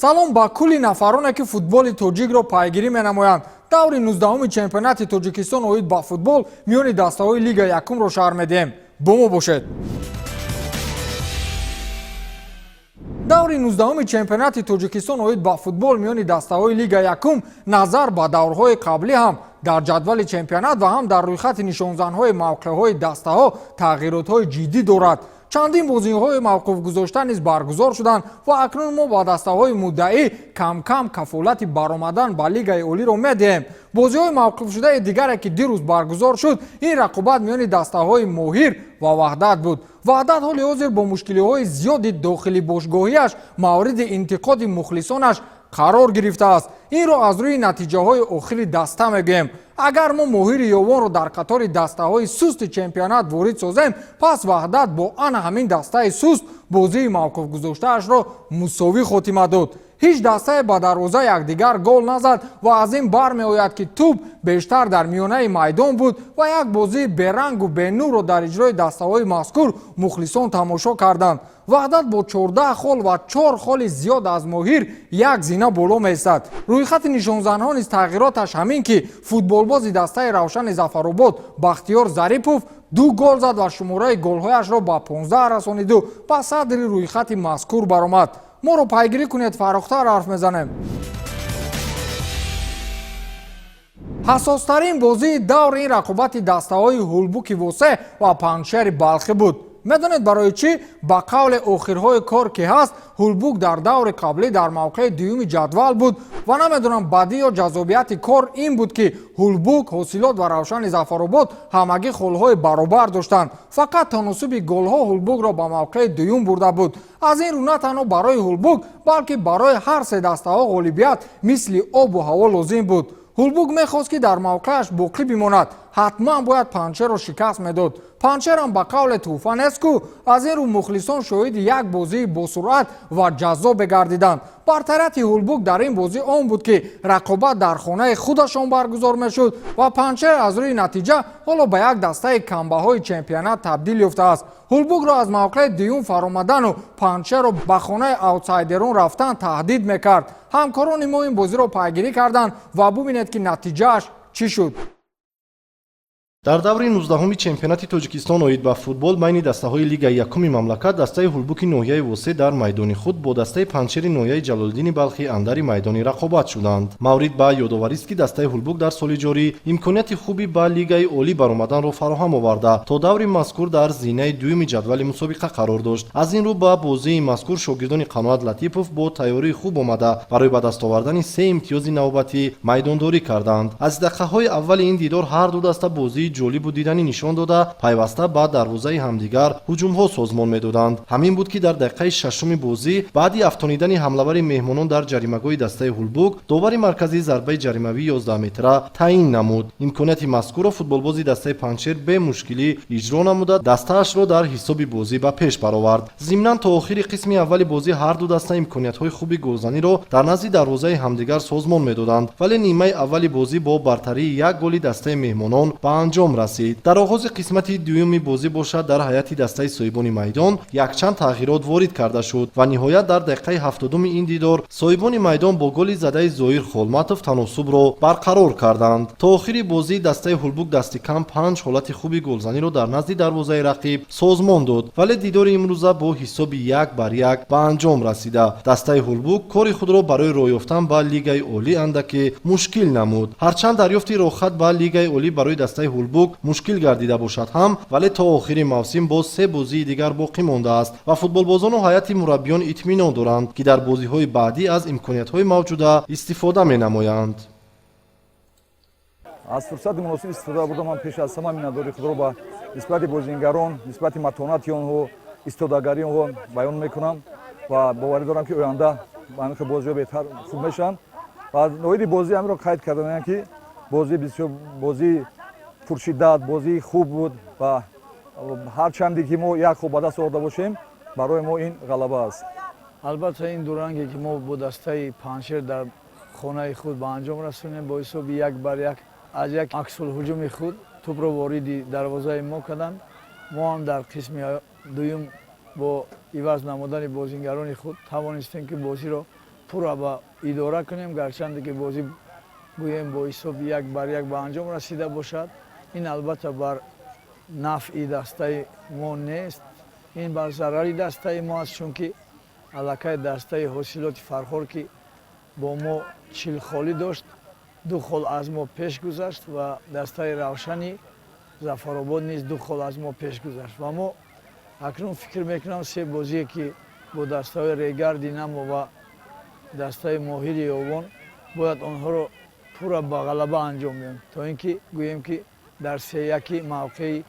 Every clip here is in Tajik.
салом ба кулли нафароне ки футболи тоҷикро пайгирӣ менамоянд. даври 19-уми чемпионати Таҷикистон оид ба футбол миёни дастаҳои лига якумро шарҳ медиҳем. бо мо бошед. даври 19-уми чемпионати Таҷикистон оид ба футбол миёни дастаҳои лига якум назар ба даврҳои қаблӣ ҳам дар ҷадвали чемпионат ва ҳам дар рӯйхати нишонзанҳои мавқеъҳои дастаҳо тағйиротҳои ҷиддӣ дорад. чандин бозиҳои мавқуфгузошта низ баргузор шуданд ва акнун мо ба дастаҳои муддаӣ кам-кам кафолати баромадан ба лигаи олиро медиҳем. бозиҳои мавқуфшудаи дигаре ки дирӯз баргузор шуд, ин рақобат миёни дастаҳои моҳир ва ваҳдат буд. ваҳдат ҳоли ҳозир бо мушкилиҳои зиёди дохили бошгоҳиаш мавриди интиқоди мухлисонаш қарор гирифтааст. инро аз рӯи натиҷаҳои охири даста мегӯем. агар мо моҳири ёвонро дар қатори дастаҳои сусти чемпионат ворид созем, пас ваҳдат бо ана ҳамин дастаи суст бозии мавқуфгузоштаашро мусовӣ хотима дод. ҳеҷ дастае ба дарвоза якдигар гол назад ва аз ин бармеояд ки тӯб бештар дар миёнаи майдон буд ва як бозии берангу бенурро дар иҷрои дастаҳои мазкур мухлисон тамошо карданд. ваҳдат бо 14 хол ва 4 холи зиёд аз моҳир як зина боло меистад. рӯйхати нишонзанҳо низ тағйироташ ҳамин ки футболбози дастаи равшани зафаробод бахтиёр зарипов 2 гол зад ва шумораи голҳояшро ба 15 расониду ба садри рӯйхати мазкур баромад. моро пайгирӣ кунед, фарохтар ҳарф мезанем. ҳасостарин бозии давр ин рақобати дастаҳои ҳулбуки восе ва панҷшери балхӣ буд. медонед барои чӣ? ба қавле охирҳои кор ки ҳаст, ҳулбук дар даври қаблӣ дар мавқеи дуюми ҷадвал буд ва намедонам бадӣ ё ҷазобияти кор ин буд ки ҳулбук, ҳосилот ва равшани зафаробод ҳамагӣ холҳои баробар доштанд. фақат таносуби голҳо ҳулбукро ба мавқеи дуюм бурда буд. аз ин рӯ на танҳо барои ҳулбук, балки барои ҳар се дастаҳо ғолибият мисли обу ҳаво лозим буд. ҳулбук мехост ки дар мавқеаш боқӣ бимонад. ҳатман бояд панҷшерро шикаст медод. панҷшерам ба қавле тӯҳфа нест ку. аз ин рӯ мухлисон шоҳиди як бозии босуръат ва ҷаззобе гардиданд. бартарияти ҳулбук дар ин бозӣ он буд ки рақобат дар хонаи худашон баргузор мешуд ва панҷшер аз рӯи натиҷа ҳоло ба як дастаи камбаҳои чемпионат табдил ёфтааст. ҳулбукро аз мавқеи дуюм фаромадану панҷшерро ба хонаи аутсайдерон рафтан таҳдид мекард. ҳамкорони мо ин бозиро пайгирӣ карданд ва бубинед ки натиҷааш чӣ шуд. дар даври 19-уми чемпионати Таҷикистон оид ба футбол байни дастаҳои лигаи якуми мамлакат дастаи ҳулбуки ноҳияи восе дар майдони худ бо дастаи панҷшери ноҳияи ҷалолиддини балхи андари майдони рақобат шуданд. маврид ба ёдоварист ки дастаи ҳулбук дар соли ҷорӣ имконияти хуби ба лигаи олӣ баромаданро фароҳам оварда то даври мазкур дар зинаи дуюми ҷадвали мусобиқа қарор дошт. аз ин рӯ ба бозии мазкур шогирдони қаноат латипов бо тайёрии хуб омада барои ба даст овардани 3 имтиёзи навбатӣ майдондорӣ карданд. аз дақиқаҳои аввали ин дидор ҳар ду даста бозии ҷолибу дидани нишон дода пайваста ба дарвозаи ҳамдигар ҳуҷумҳо созмон медоданд. ҳамин буд ки дар дақиқаи 6-уми бозӣ баъди афтонидани ҳамлавари меҳмонон дар ҷаримагоҳи дастаи ҳулбук давари марказии зарбаи ҷаримавии 11 метра таъин намуд. имконияти мазкурро футболбози дастаи панҷшер бе мушкилӣ иҷро намуда дастаашро дар ҳисоби бозӣ ба пеш баровард. зимнан то охири қисми аввали бозӣ ҳар ду даста имкониятҳои хуби голзаниро дар назди дарвозаи ҳамдигар созмон медоданд, вале нимаи аввали бозӣ бо бартарии як голи дастаи меҳмонон ба анҷом расид. дар оғози қисмати дуюми бозӣ бошад дар ҳайати дастаи соҳибони майдон якчанд тағйирот ворид карда шуд ва ниҳоят дар дақиқаи 70-уми ин дидор соҳибони майдон бо голи задаи зоҳир холматов таносубро барқарор карданд. то охири бозӣ дастаи ҳулбук дасти кам 5 ҳолати хуби голзаниро дар назди дарвозаи рақиб созмон дод, вале дидори имрӯза бо ҳисоби 1-1 ба анҷом расида. дастаи ҳулбук кори худро барои роҳ ёфтан ба лигаи олӣ андаке мушкил намуд. ҳарчанд дарёфти роҳхат ба лигаи олӣ барои дастаи ҳулбук мушкил гардида бошад ҳам, вале то охири мавсим боз 3 бозии дигар боқӣ мондааст ва футболбозону ҳайати мураббиён итминон доранд ки дар бозиҳои баъдӣ аз имкониятҳои мавҷуда истифода менамоянд. аз фурсати муносиб истифода бурда ман пеш аз ҳама миннатдории худро ба нисбати бозигарон, нисбати матонати онҳо, истодагарии онҳо баён мекунам ва боварӣ дорам ки оянда ҳамин бозиҳо беҳтар хуб мешаванд. ва ноиди бозӣ ҳаминро қайд кардаам ки бозӣ бисёр бозии пуршиддат, бозии хуб буд ва ҳарчанде ки мо як хоб ба даст оварда бошем, барои мо ин ғалаба аст. албатта ин дуранге ки мо бо дастаи панҷшер дар хонаи худ ба анҷом расонем бо ҳисоби 1-1 аз як аксулҳуҷуми худ тӯбро вориди дарвозаи мо карданд. мо ҳам дар қисми дуюм бо иваз намудани бозигарони худ тавонистем ки бозиро пурра ба идора кунем, гарчанде ки бозӣ гӯем бо ҳисоби 1-1 ба анҷом расида бошад. Ин албатта бар нафъи дастаи мо нест, ин бар зарари дастаи мо аст, чунки аллакай дастаи ҳосилоти фархор ки бо мо 40 холӣ дошт, 2 хол аз мо пеш гузашт ва дастаи равшани зафаробод низ 2 хол аз мо пеш гузашт. Ва мо акнун фикр мекунам се бозие ки бо дастаҳои регар динамо ва дастаи моҳири ёвон бояд онҳоро пурра ба ғалаба анҷом диҳем, то ин ки гӯем ки дар 3-1 мавқеи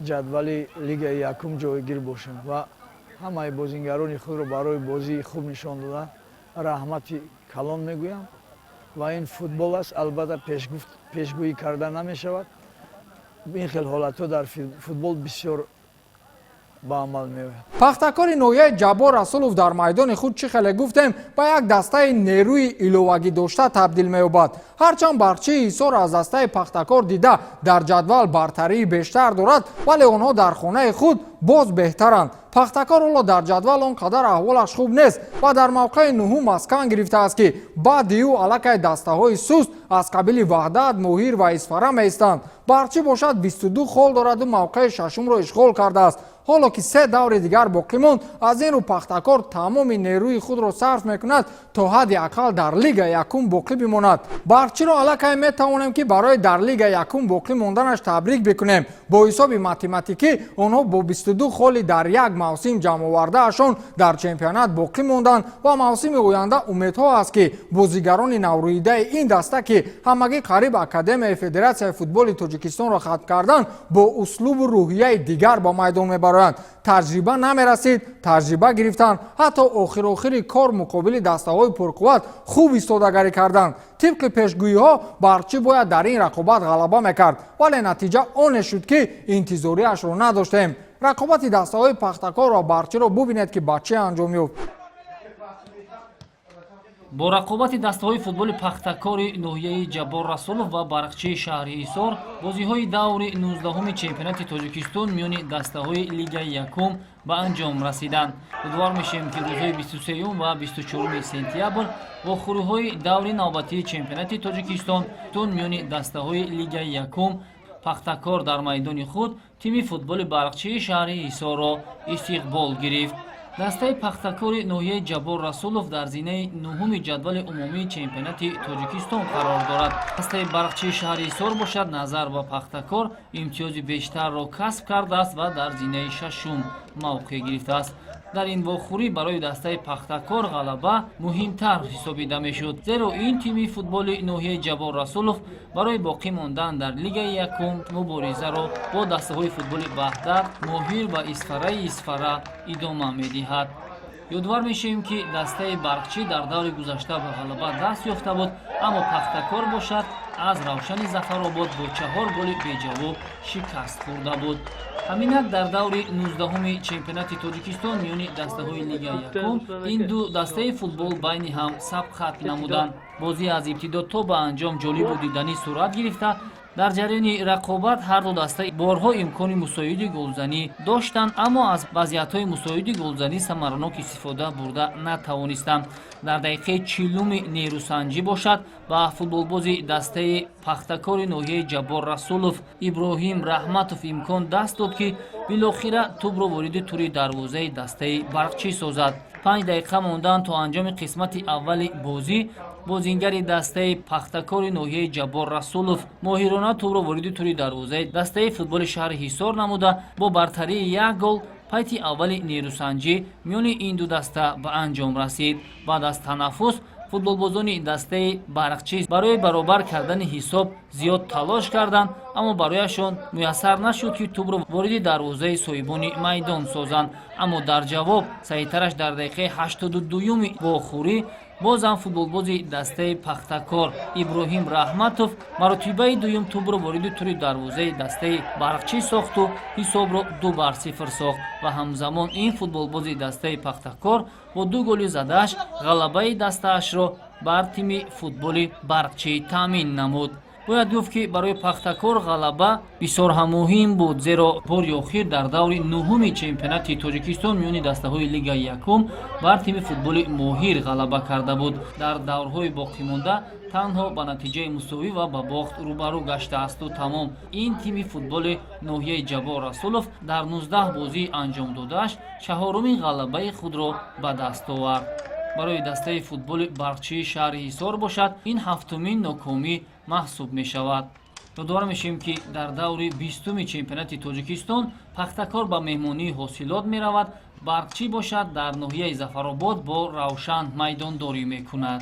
ҷадвали лигаи якум ҷойгир бошем ва ҳамаи бозингарони худро барои бозии хуб нишон додан раҳмати калон мегӯям. ва ин футбол аст, албатта пешгӯӣ карда намешавад. ин хел ҳолатҳо дар футбол бисёр ба амал меояд. пахтакори ноҳияи Ҷаббор Расулов дар майдони худ чӣ хеле гуфтем ба як дастаи нерӯи иловагӣ дошта табдил меёбад. ҳарчанд барчии Ҳисор аз дастаи пахтакор дида дар ҷадвал бартарии бештар дорад, вале онҳо дар хонаи худ боз беҳтаранд. пахтакор ҳоло дар ҷадвал он қадар аҳволаш хуб нест ва дар мавқеи нуҳум маскан гирифтааст ки баъди ӯ аллакай дастаҳои суст аз қабили Ваҳдат, Моҳир ва Исфара меистанд. барчӣ бошад 22 хол дораду мавқеи шашумро ишғол кардааст. ҳоло ки 3 даври дигар боқӣ монд, аз ин рӯ пахтакор тамоми нерӯи худро сарф мекунад то ҳадди ақал дар лига якум боқӣ бимонад. барчиро аллакай метавонем ки барои дар лига якум боқӣ монданаш табрик бикунем. бо ҳисоби математикӣ онҳо бо 22 холи дар як мавсим ҷамъовардаашон дар чемпионат боқӣ монданд ва мавсими оянда умедҳо аст ки бозигарони наврӯидаи ин даста ки ҳамагӣ қариб академияи федератсияи футболи Тоҷикистонро хатм кардан бо услубу рӯҳияи дигар ба майдон мебаранд. таҷриба намерасид, таҷриба гирифтанд, ҳатто охир-охири кор муқобили дастаҳои пурқувват хуб истодагарӣ карданд. тибқи пешгӯиҳо барчӣ бояд дар ин рақобат ғалаба мекард, вале натиҷа оне шуд ки интизориашро надоштем. рақобати дастаҳои пахтакор ва барчиро бубинед ки ба чӣ анҷом ёфт. бо рақобати дастаҳои футболи пахтакори ноҳияи Ҷаббор Расулов ва барақчии шаҳри Ҳисор, бозиҳои даври 19-уми чемпионати Тоҷикистон миёни дастаҳои лигаи якум ба анҷом расиданд. умедвор мешавем ки рӯзҳои 23 ва 24 сентябр охӯриҳои даври навбатии чемпионати Тоҷикистон миёни дастаҳои лигаи якум пахтакор дар майдони худ тими футболи барақчии шаҳри Ҳисорро истиқбол гирифт. дастаи пахтакори ноҳияи Ҷаббор Расулов дар зинаи 9-уми ҷадвали умумии чемпионати Тоҷикистон қарор дорад. дастаи барақчии шаҳри Ҳисор бошад назар ба пахтакор имтиёзи бештарро касб кардааст ва дар зинаи 6-ум мавқеъ гирифтааст. дар ин вохӯрӣ барои дастаи пахтакор ғалаба муҳимтар ҳисобида мешуд, зеро ин тими футболи ноҳияи Ҷаббор Расулов барои боқӣ мондан дар лигаи якум муборизаро бо дастаҳои футболи Ваҳдат, Моҳир ва Исфара идома медиҳад. ёдовар мешавем ки дастаи барқчӣ дар даври гузашта ба ғалаба даст ёфта буд, аммо пахтакор бошад аз Равшани Зафаробод бо 4 голи беҷавоб шикаст хӯрда буд. ҳаминак дар даври 19-уми чемпионати Тоҷикистон миёни дастаҳои лигаи якум ин ду дастаи футбол байни ҳам сабқ хатм намуданд. бозӣ аз ибтидо то ба анҷом ҷолибу диданӣ сурат гирифта, дар ҷараёни рақобат ҳар ду дастаи борҳо имкони мусоиди голзанӣ доштанд, аммо аз вазъиятҳои мусоиди голзанӣ самаранок истифода бурда натавонистанд. дар дақиқаи 40-уми нерӯсанҷӣ бошад ба футболбози дастаи пахтакори ноҳияи Ҷаббор Расулов Иброҳим Раҳматов имкон даст дод ки билохира тӯбро вориди тури дарвозаи дастаи барқчӣ созад. 5 дақиқа мондан то анҷоми қисмати аввали бозӣ бозингари дастаи пахтакори ноҳияи Ҷаббор Расулов моҳирона тӯбро вориди тури дарвозаи дастаи футболи шаҳри Ҳисор намуда бо бартарии 1 гол пайти аввали нерӯсанҷӣ миёни ин ду даста ба анҷом расид. баъд аз танаффус футболбозони дастаи барқчӣ барои баробар кардани ҳисоб зиёд талош карданд, аммо барояшон муяссар нашуд ки тӯбро вориди дарвозаи соҳибони майдон созанд. аммо дар ҷавоб саҳитараш дар дақиқаи 82-юми вохӯрӣ бозам футболбози дастаи пахтакор Иброҳим Раҳматов маротибаи дуюм тӯбро вориди тури дарвозаи дастаи барқчӣ сохту ҳисобро 2-0 сохт ва ҳамзамон ин футболбози дастаи пахтакор бо 2 голи задааш ғалабаи дастаашро бар тими футболи барқчӣ таъмин намуд. бояд гуфт ки барои пахтакор ғалаба бисёр ҳам муҳим буд, зеро бори охир дар даври нӯҳуми чемпионати Тоҷикистон миёни дастаҳои Лигаи якум бар тими футболи моҳир ғалаба карда буд. Дар даврҳои боқимонда танҳо ба натиҷаи мусовӣ ва ба бохт рӯбарӯ гаштаасту тамом. Ин тими футболи ноҳияи Ҷабор Расулов дар 19 бозӣ анҷом додааш чаҳорумин ғалабаи худро ба даст овард. барои дастаи футболи барқчии шаҳри Ҳисор бошад, ин ҳафтумин нокомӣ маҳсуб мешавад. ёдовар мешавем ки дар даври 20-уми чемпионати Тоҷикистон пахтакор ба меҳмонии ҳосилот меравад. Барқчӣ бошад дар ноҳияи Зафаробод бо Равшан майдондорӣ мекунад.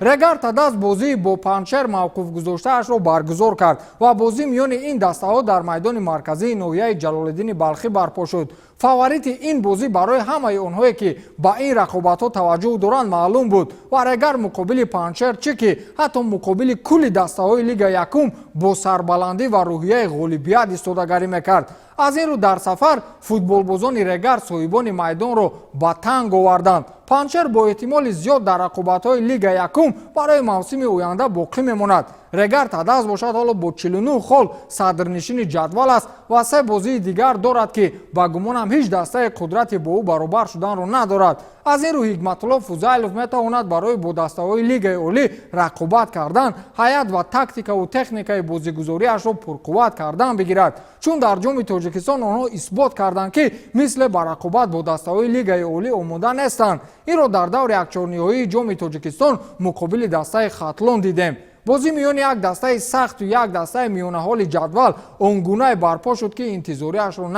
регар Тадас бозии бо панчер мавқуфгузоштаашро баргузор кард ва бозӣ миёни ин дастаҳо дар майдони марказии ноҳияи Ҷалолиддини Балхӣ барпо шуд. фаворити ин бозӣ барои ҳамаи онҳое ки ба ин рақобатҳо таваҷҷӯҳ доранд маълум буд ва регар муқобили панчер чӣ ки ҳатто муқобили кулли дастаҳои Лигаи якум бо сарбаландӣ ва рӯҳияи ғолибият истодагарӣ мекард. аз ин рӯ дар сафар футболбозони регар соҳибони майдонро ба танг оварданд. панчер бо эҳтимоли зиёд дар рақобатҳои Лигаи якум барои мавсими оянда боқӣ мемонад. регар Тадас бошад ҳоло бо 49 хол садрнишини ҷадвал аст ва 3 бозии дигар дорад ки ба гумонам ҳеҷ дастаи қудрати бо ӯ баробар шуданро надорад. аз ин рӯ Ҳикматулло Фузайлов метавонад барои бо дастаҳои Лигаи олӣ рақобат кардан ҳаят ва тактикаву техникаи бозигузориашро пурқувват кардан бигирад, чун дар ҷоми Тоҷикистон онҳо исбот карданд ки мисли ба рақобат бо дастаҳои Лигаи олӣ омода нестанд. инро дар даври якчорниҳоии ҷоми Тоҷикистон муқобили дастаи Хатлон дидем. бозӣ миёни як дастаи сахту як дастаи миёнаҳоли ҷадвал он гуна барпо шуд ки интизориашро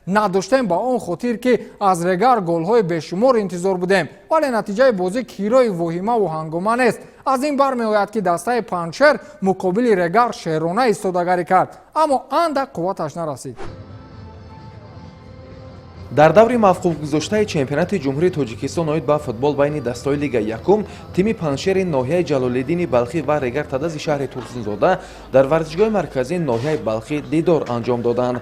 надоштем ба он хотир ки аз регар голҳои бешумор интизор будем, вале натиҷаи бозӣ кирои воҳимаву ҳангома нест. аз ин бармеояд ки дастаи панчер муқобили регар шерона истодагарӣ кард, аммо андак қувваташ нарасид. дар даври мавқуфгузоштаи чемпионати ҷумҳурии Тоҷикистон оид ба футбол байни дастаҳои Лигаи якум, тими панчери ноҳияи Ҷалолиддини Балхӣ ва регар Тадази шаҳри Турсунзода дар варзишгоҳи марказии ноҳияи Балхӣ дидор анҷом доданд.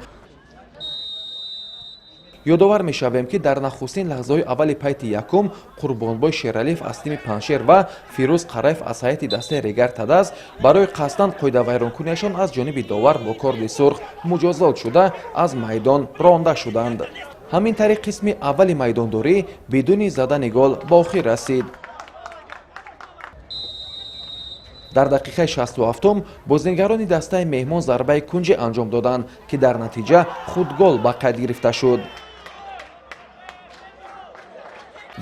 ёдовар мешавем ки дар нахустин лаҳзаҳои аввали пайти якум Қурбонбой Шералиев аз тими паншер ва Фирӯз Қараев аз ҳайати дастаи регар Тадас барои қасдан қоидавайронкунияшон аз ҷониби довар бо корди сурх муҷозот шуда аз майдон ронда шуданд. ҳамин тариқ қисми аввали майдондорӣ бидуни задани гол ба охир расид. дар дақиқаи 67 бозингарони дастаи меҳмон зарбаи кунҷе анҷом доданд ки дар натиҷа худ гол ба қайд гирифта шуд.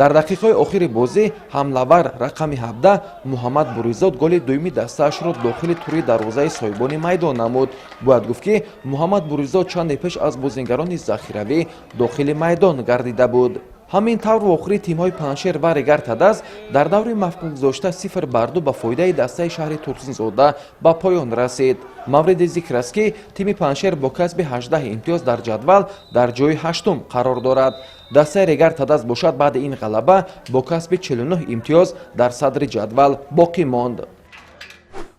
дар дақиқаҳои охири бозӣ ҳамлавар рақами 17 Муҳаммад Буризод голи дуюми дастаашро дохили тури дарвозаи соҳибони майдон намуд. бояд гуфт ки Муҳаммад Буризод чанде пеш аз бозингарони захиравӣ дохили майдон гардида буд. ҳамин тавр охири тимҳои паншер ва регар Тадас дар даври мавқуфгузошта 0-2 ба фоидаи дастаи шаҳри Турсунзода ба поён расид. мавриди зикр аст ки тими паншер бо касби 18 имтиёз дар ҷадвал дар ҷои 8-ум қарор дорад. дастаи регар Тадас бошад баъди ин ғалаба бо касби 49 имтиёз дар садри ҷадвал боқӣ монд.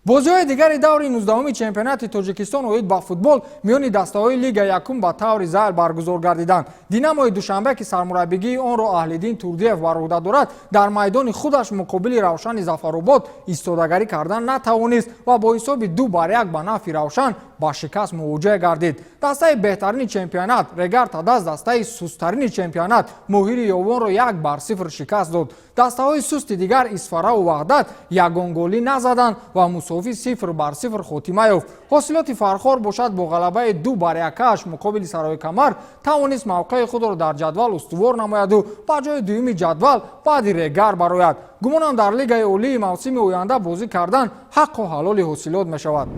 бозиҳои дигари даври 19-уми чемпионати Тоҷикистон оид ба футбол миёни дастаҳои Лигаи якум ба таври зайл баргузор гардиданд. Динамои Душанбе ки сармураббигии онро Аҳлиддин Турдиев бар ӯҳда дорад, дар майдони худаш муқобили Равшани Зафаробод истодагарӣ кардан натавонист ва бо ҳисоби 2-1 ба нафи Равшан ба шикаст мувоҷеҳ гардид. дастаи беҳтарини чемпионат регар Тадас дастаи сустарини чемпионат Моҳири Ёвонро 1-0 шикаст дод. дастаҳои сусти дигар Исфараву Ваҳдат ягон голӣ назаданд ва мусофи 0-0 хотима ёфт. ҳосилоти фархор бошад бо ғалабаи 2-1 муқобили Сарои Камар тавонист мавқеи худро дар ҷадвал устувор намояду ба ҷои дуюми ҷадвал баъди регар барояд. гумонам дар Лигаи олии мавсими оянда бозӣ кардан ҳаққу ҳалоли ҳосилот мешавад.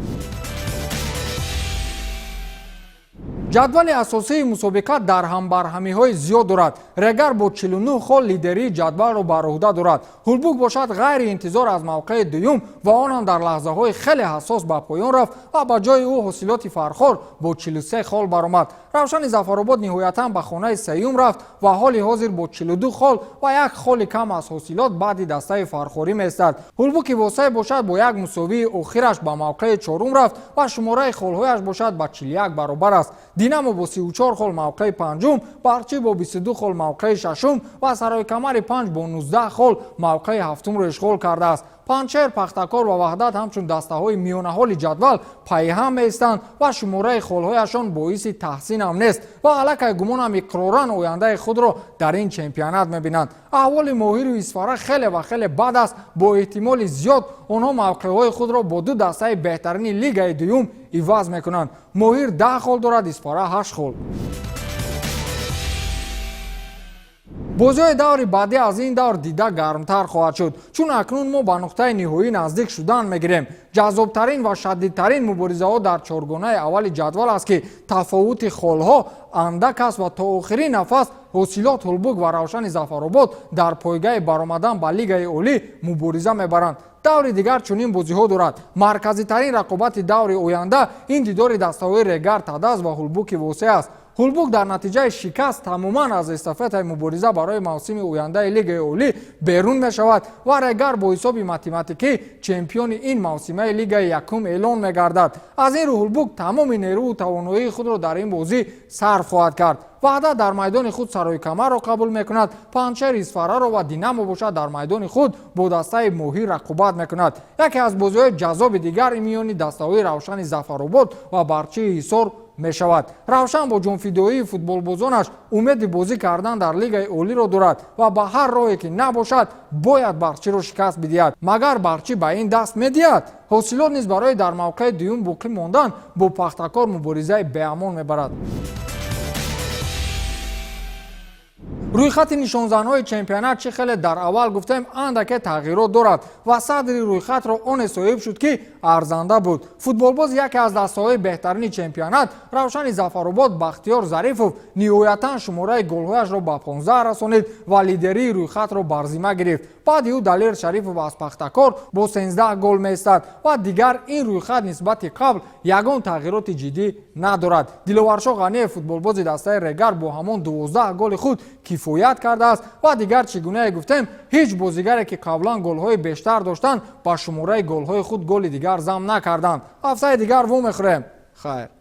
ҷадвали асосии мусобиқа дар ҳамбарҳамиҳои зиёд дорад. Регар бо 49 хол лидерии ҷадвалро бар уҳда дорад. ҳулбук бошад ғайриинтизор аз мавқеи дуюм ва он ҳам дар лаҳзаҳои хеле ҳассос ба поён рафт ва ба ҷои ӯ ҳосилоти фархор бо 43 хол баромад. равшани зафаробод ниҳоятан ба хонаи сеюм рафт ва ҳоли ҳозир бо 42 хол ва як холи кам аз ҳосилот баъди дастаи фархорӣ меистад. ҳулбуки восеъ бошад бо як мусовии охираш ба мавқеи чорум рафт ва шумораи холҳояш бошад ба 41 баробар аст. динамо бо 34 хол мавқеи панҷум, барчӣ бо 22 хол мавқеи шашум ва сароикамари 5 бо 19 хол мавқеи ҳафтумро ишғол кардааст. панчер, пахтакор ва ваҳдат ҳамчун дастаҳои миёнаҳоли ҷадвал пайҳам меистанд ва шумораи холҳояшон боиси таҳсин ҳам нест ва аллакай гумонам иқроран ояндаи худро дар ин чемпионат мебинанд. аҳволи моҳиру исфара хеле ва хеле бад аст. бо эҳтимоли зиёд онҳо мавқеъҳои худро бо ду дастаи беҳтарини лигаи дуюм иваз мекунанд. моҳир 10 хол дорад, исфара 8 хол. бозиҳои даври баъдӣ аз ин давр дида гармтар хоҳад шуд, чун акнун мо ба нуқтаи ниҳоӣ наздик шудан мегирем. ҷаззобтарин ва шадидтарин муборизаҳо дар чоргонаи аввали ҷадвал аст ки тафовути холҳо андак аст ва то охирин нафас ҳосилот ҳулбук ва равшани зафаробод дар пойгаи баромадан ба лигаи олӣ мубориза мебаранд. даври дигар чунин бозиҳо дорад. марказитарин рақобати даври оянда ин дидори дастаҳои регар тадаз ва ҳулбуки восеъ аст. ҳулбук дар натиҷаи шикаст тамоман аз эстафетаи мубориза барои мавсими ояндаи лигаи олӣ берун мешавад ва регар бо ҳисоби математикӣ чемпиони ин мавсимаи лигаи якум эълон мегардад. аз ин рӯ ҳулбук тамоми нерӯву тавоноии худро дар ин бозӣ сарф хоҳад кард. ваҳдат дар майдони худ сароикамарро қабул мекунад, панчер исфараро ва динамо бошад дар майдони худ бо дастаи моҳир рақобат мекунад. яке аз бозиҳои ҷаззоби дигар миёни дастаҳои равшани зафаробод ва барчии ҳисор мешавад. равшан бо ҷонфидоии футболбозонаш умеди бозӣ кардан дар лигаи олиро дорад ва ба ҳар роҳе ки набошад бояд барчиро шикаст бидиҳад. магар барчи ба ин даст медиҳад? ҳосилот низ барои дар мавқеи дуюм боқӣ мондан бо пахтакор муборизаи беамон мебарад. рӯйхати нишонзанҳои чемпионат чӣ хеле дар аввал гуфтем андаке тағйирот дорад ва садри рӯйхатро оне соҳиб шуд ки арзанда буд. футболбози яке аз дастаҳои беҳтарини чемпионат равшани зафаробод бахтиёр зарифов ниҳоятан шумораи голҳояшро ба 15 расонид ва лидерии рӯйхатро бар зимма гирифт. баъди ӯ далер шарифов аз пахтакор бо 13 гол меистад ва дигар ин рӯйхат нисбати қабл ягон тағйироти ҷиддӣ надорад. диловаршо ғаниев футболбози дастаи регар бо ҳамон 12 голи худ кифоят кардааст ва дигар чӣ гунае гуфтем ҳеҷ бозигаре ки қаблан голҳои бештар доштанд ба шумораи голҳои худ голи дигар зам накарданд. ҳафтаи дигар во мехӯрем. хайр.